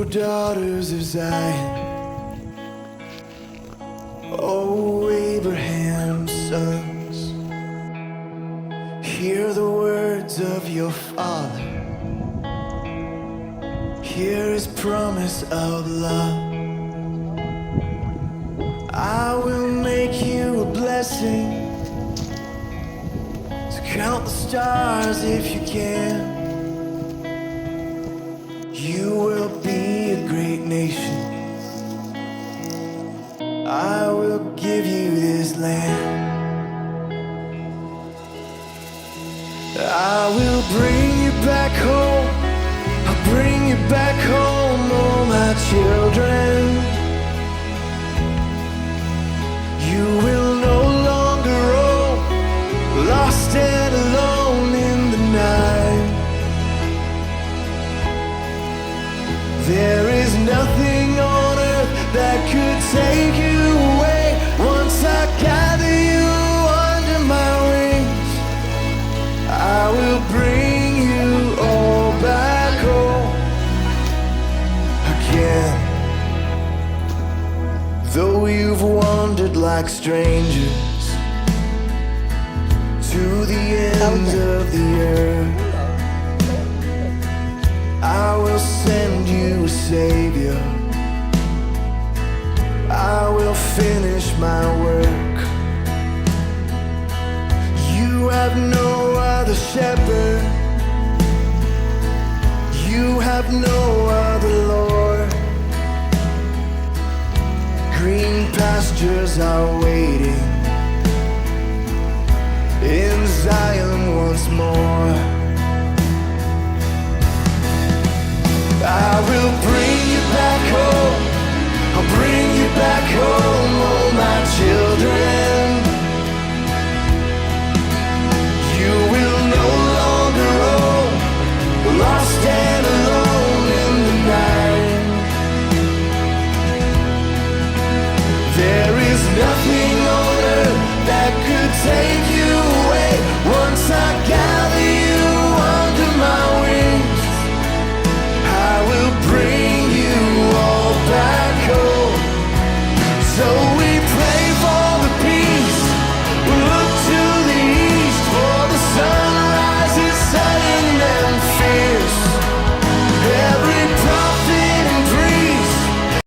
daughters of Zion, O Abraham's sons, hear the words of your father, hear his promise of love. I will make you a blessing, so count the stars if you can. You will be a great nation. I will give you this land. I will bring you back home. I'll bring you back home, oh my children. You will no longer roam, lost and alone in the night. There is nothing on earth that could take you away. Once I gather you under my wings, I will bring you all back home again. Though you've wandered like strangers to the ends of the earth, I will send you a Savior. I will finish my work. You have no other shepherd. You have no other Lord. Green pastures are waiting in Zion once more.